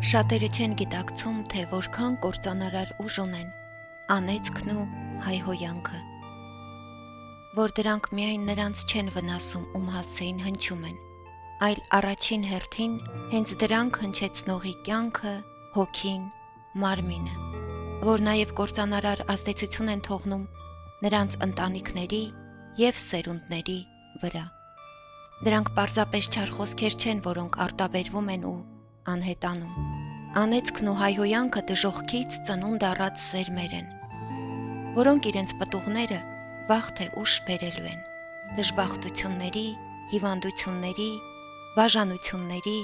Շատերը չեն գիտակցում, թե որքան կործանարար ուժ ունեն անեծքն ու հայհոյանքը, որ դրանք միայն նրանց չեն վնասում, ում հասցեին հնչում են, այլ առաջին հերթին հենց դրանք հնչեցնողի կյանքը, հոգին, մարմինը, որ նաև կործանարար ազդեցություն են թողնում նրանց ընտանիքների և սերունդների վրա։ Դրանք պարզապես չար խոսքեր չեն, որոնք արտաբերվում են ու անհետանում։ Անեծքն ու հայհոյանքը դժոխքից ծնունդ առած սերմեր են, որոնք իրենց պտուղները վաղ թե ուշ բերելու են դժբախտությունների, հիվանդությունների, բաժանությունների,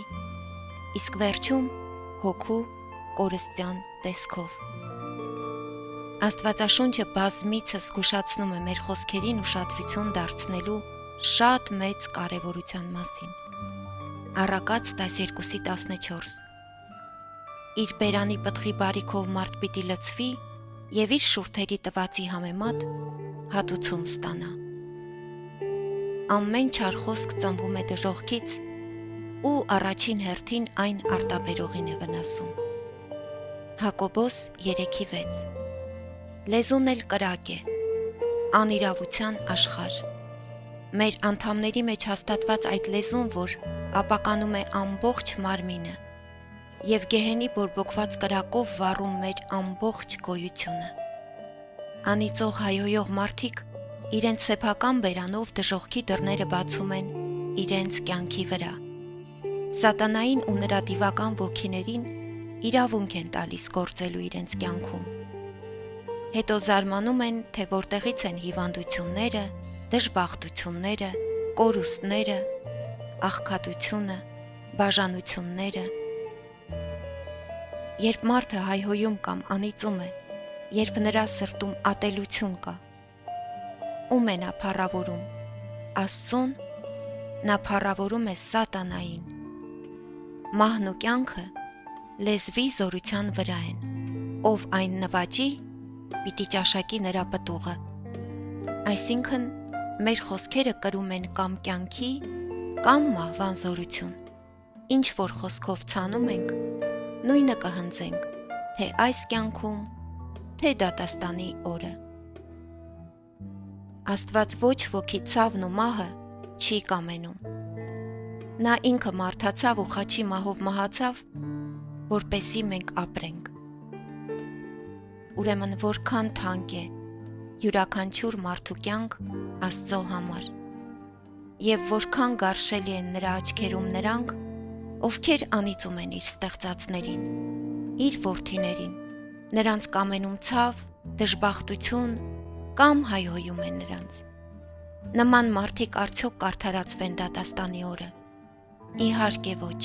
իսկ վերջում հոգու կորստյան տեսքով։ Աստվածաշունչը բազմիցս զգուշացնում է մեր խոսքերին ուշադրություն դարձնելու շատ մեծ կարևորության մասին։ Առակաց 12:14 Իր բերանի պտղի բարիքով մարդ պիտի լցվի և իր շուրթերի տվածի համեմատ հատուցում ստանա։ Ամեն չար խոսք ծնվում է դժոխքից ու առաջին հերթին այն արտաբերողին է վնասում։ Հակոբոս 3:6 Լեզուն էլ կրակ է, անիրավության աշխարհ։ Մեր անդամների մեջ հաստատված այդ լեզուն, որ ապականում է ամբողջ մարմինը և գեհենի բորբոքված կրակով վառում մեր ամբողջ գոյությունը։ Անիծող հայհոյող մարդիկ իրենց սեփական բերանով դժոխքի դռները բացում են իրենց կյանքի վրա։ Սատանային ու նրա դիվական ոգիներին իրավունք են տալիս գործելու իրենց կյանքում։ Հետո զարմանում են, թե որտեղից են հիվանդությունները, դժբախտությունները, կորուստները, աղքատությունը, բաժանությունները։ Երբ մարդը հայհոյում կամ անիծում է, երբ նրա սրտում ատելություն կա, ում է նա փառավորում, Աստծուն, նա փառավորում է սատանային։ Մահն ու կյանքը լեզվի զորության վրա են, ով այն նվաճի, պիտի ճաշակի նրա պտուղը։ Այսինքն, մեր խոսքերը կրում են կամ կյանքի, կամ մահվան զորություն։ Ինչ որ խոսքով ցանում ենք, նույնը կհնձենք, թե այս կյանքում, թե դատաստանի օրը։ Աստված ոչ ոքի ցավն ու մահը չի կամենում։ Նա ինքը մարդացավ ու խաչի մահով մահացավ, որպեսզի մենք ապրենք։ Ուրեմն որքան թանկ է յուրաքանչյուր մարդու կյանք Աստծո համար, և որքան գարշելի են նրա աչքերում նրանք, ովքեր անիծում են իր ստեղծածներին, իր որդիներին, նրանց կամենում ցավ, դժբախտություն կամ հայհոյում են նրանց։ Նման մարդիկ արդյոք կարդարացվեն դատաստանի օրը։ Իհարկե ոչ։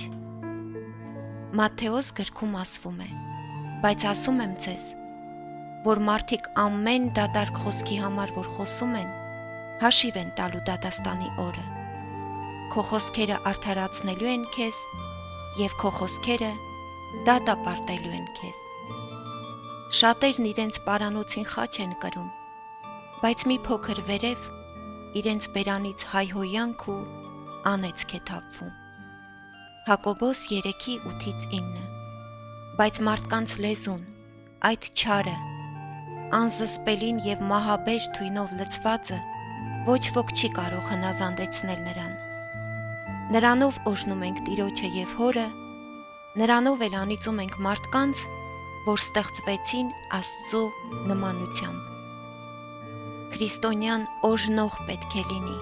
Մատթեոս գրքում ասվում է. բայց ասում եմ ձեզ, որ մարդիկ ամեն դատարկ խոսքի համար, որ խոսում են, հաշիվ են տալու դատաստանի օրը։ Քո խոսքերը արդարացնելու են քեզ, և քո խոսքերը դատապարտելու են քեզ։ Շատերն իրենց պարանոցին խաչ են կրում, բայց մի փոքր վերև իրենց բերանից հայհոյանք ու անեծք է թափվում։ Հակոբոս 3:8-9 Բայց մարդկանց լեզուն, այդ չարը, անզսպելին և մահաբեր թույնով լցվածը, ոչ ոք չի կարող հնազանդեցնել նրան։ Նրանով օրհնում ենք Տիրոջը և Հորը, նրանով էլ անիծում ենք մարդկանց, որ ստեղծվեցին Աստծո նմանությամբ։ Քրիստոնյան օրհնող պետք է լինի,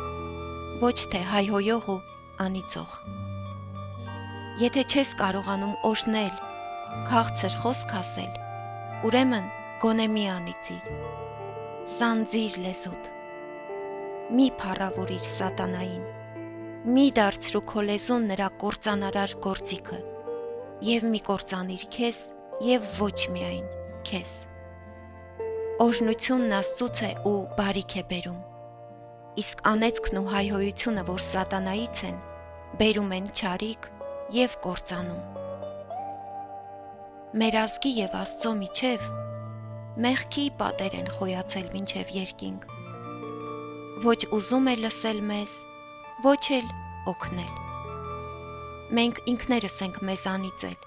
ոչ թե հայհոյող ու անիծող։ Եթե չես կարողանում օրհնել, քաղցր խոսք ասել, ուրեմն գոնե մի անիծիր, սանձիր լեզուդ, մի փառավորիր սատանային, մի դարձրու քո լեզուն նրա կործանարար գործիքը, և մի կործանիր քեզ և ոչ միայն քեզ։ Օրհնությունն Աստծուց է ու բարիք է բերում, իսկ անեծքն ու հայհոյությունը, որ սատանայից են, բերում են չարիք և կործանում։ Մեր ազգի և Աստծո միջև մեղքի պատեր են խոյացել մինչև երկինք, ոչ ուզում է լսել մեզ, ոչ էլ օգնել։ Մենք ինքներս ենք մեզ անիծել,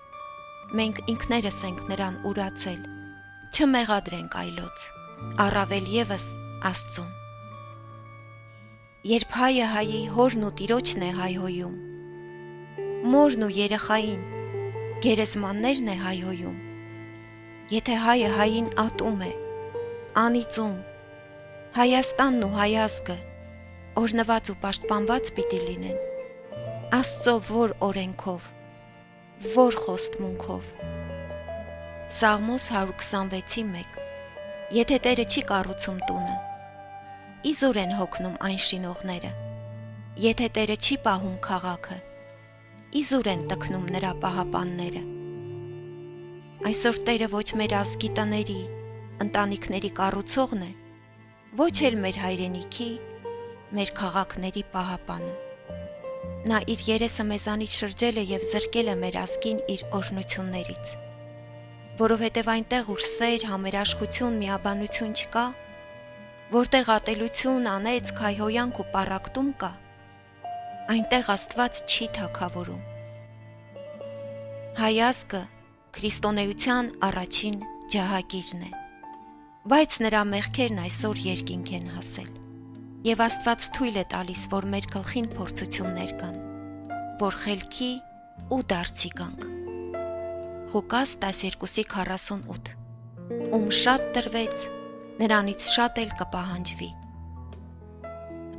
մենք ինքներս ենք նրան ուրացել, չմեղադրենք այլոց, առավել ևս Աստծուն։ Երբ հայը հայի հորն ու տիրոջն է հայհոյում, մորն ու երեխային, գերեզմաններն է հայհոյում, եթե հայը հային ատում է, անիծում, Հայաստանն ու հայազգը օրնված ու պաշտպանված պիտի լինեն, Աստծո որ օրենքով, որ խոստմունքով։ Սաղմոս 126:1 Եթե Տերը չի կառուցում տունը, իզուր են հոգնում այն շինողները, եթե Տերը չի պահում քաղաքը, իզուր են տքնում նրա պահապանները։ Այսօր Տերը ոչ մեր ազգի տների, ընտանիքների կառուցողն է, ոչ էլ մեր հայրենիքի, մեր քաղաքների պահապանը։ Նա իր երեսը մեզանից շրջել է և զրկել է մեր ազգին իր օրհնություններից, որովհետև այնտեղ, ուր սեր, համերաշխություն, միաբանություն չկա, որտեղ ատելություն, անեծք, հայհոյանք ու պառակտում կա, այնտեղ Աստված չի թագավորում։ Հայ ազգը քրիստոնեության առաջին ջահակիրն է, բայց նրա մեղքերն այսօր երկինք են հասել, և Աստված թույլ է տալիս, որ մեր գլխին փորձություններ կան, որ խելքի ու դարձի գանք։ Ղուկաս 12:48 Ում շատ տրվեց, նրանից շատ էլ կպահանջվի։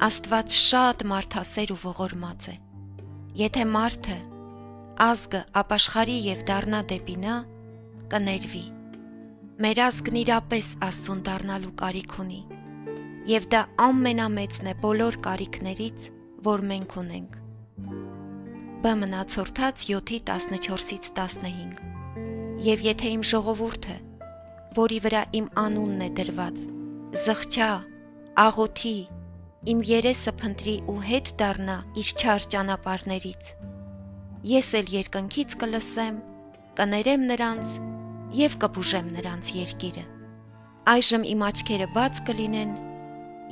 Աստված շատ մարդասեր ու ողորմած է։ Եթե մարդը, ազգը ապաշխարի և դառնա դեպի նա, կներվի։ Մեր ազգն իրապես Աստծուն դառնալու կարիք ունի, և դա ամենամեծն է բոլոր կարիքներից, որ մենք ունենք։ Բ Մնացորդաց 7:14-15 Եվ եթե իմ ժողովուրդը, որի վրա իմ անունն է դրված, զղջա, աղոթի, իմ երեսը փնտրի ու հետ դառնա իր չար ճանապարհներից, ես էլ երկնքից կլսեմ, կներեմ նրանց և կբուժեմ նրանց երկիրը։ Այժմ իմ աչքերը բաց կլինեն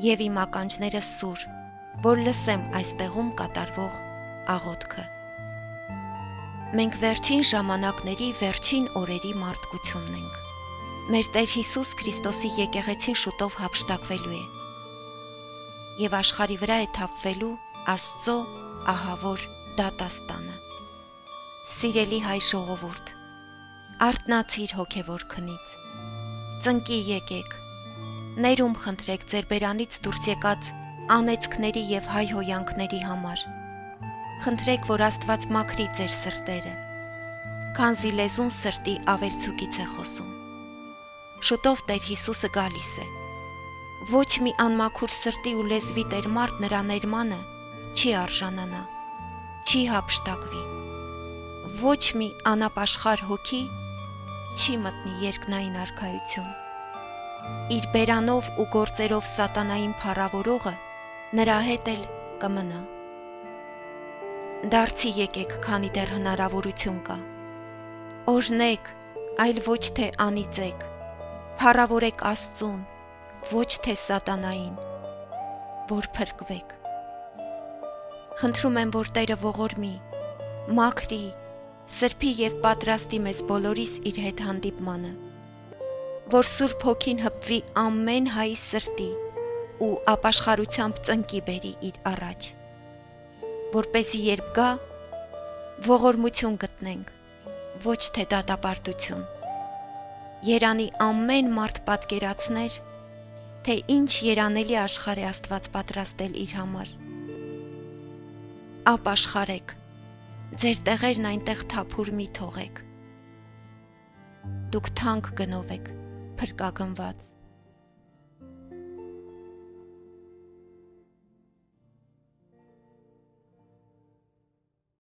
և իմ ականջները սուր, որ լսեմ այստեղում կատարվող աղոթքը։ Մենք վերջին ժամանակների վերջին օրերի մարդկությունն ենք։ Մեր Տեր Հիսուս Քրիստոսի եկեղեցին շուտով հափշտակվելու է և աշխարհի վրա է թափվելու Աստծո ահավոր դատաստանը։ Սիրելի հայ ժողովուրդ, արթնացիր հոգևոր քնից, ծնկի եկեք, ներում խնդրեք ձեր բերանից դուրս եկած անեծքների և հայհոյանքների համար, խնդրեք, որ Աստված մաքրի ձեր սրտերը, քանզի լեզուն սրտի ավելցուկից է խոսում։ Շուտով Տեր Հիսուսը գալիս է։ Ոչ մի անմաքուր սրտի ու լեզվի տեր մարդ նրա ներմանը չի արժանանա, չի հափշտակվի։ Ոչ մի անապաշխար հոգի չի մտնի երկնային արքայություն։ Իր բերանով ու գործերով սատանային փառավորողը նրա հետ էլ կմնա։ Դարձի եկեք, քանի դեռ հնարավորություն կա։ Օրհնեք, այլ ոչ թե անիծեք, փառավորեք Աստծուն, ոչ թե սատանային, որ փրկվեք։ Խնդրում եմ, որ Տերը ողորմի, մաքրի, սրբի և պատրաստի մեզ բոլորիս իր հետ հանդիպմանը, որ Սուրբ Հոգին հպվի ամեն հայի սրտի ու ապաշխարությամբ ծնկի բերի իր առաջ, որպեսզի երբ գա, ողորմություն գտնենք, ոչ թե դատապարտություն։ Երանի ամեն մարդ պատկերացներ, թե ինչ երանելի աշխարհ է Աստված պատրաստել իր համար։ Ապաշխարեք, ձեր տեղերն այնտեղ թափուր մի թողեք։ Դուք թանկ գնով եք, փրկագնված։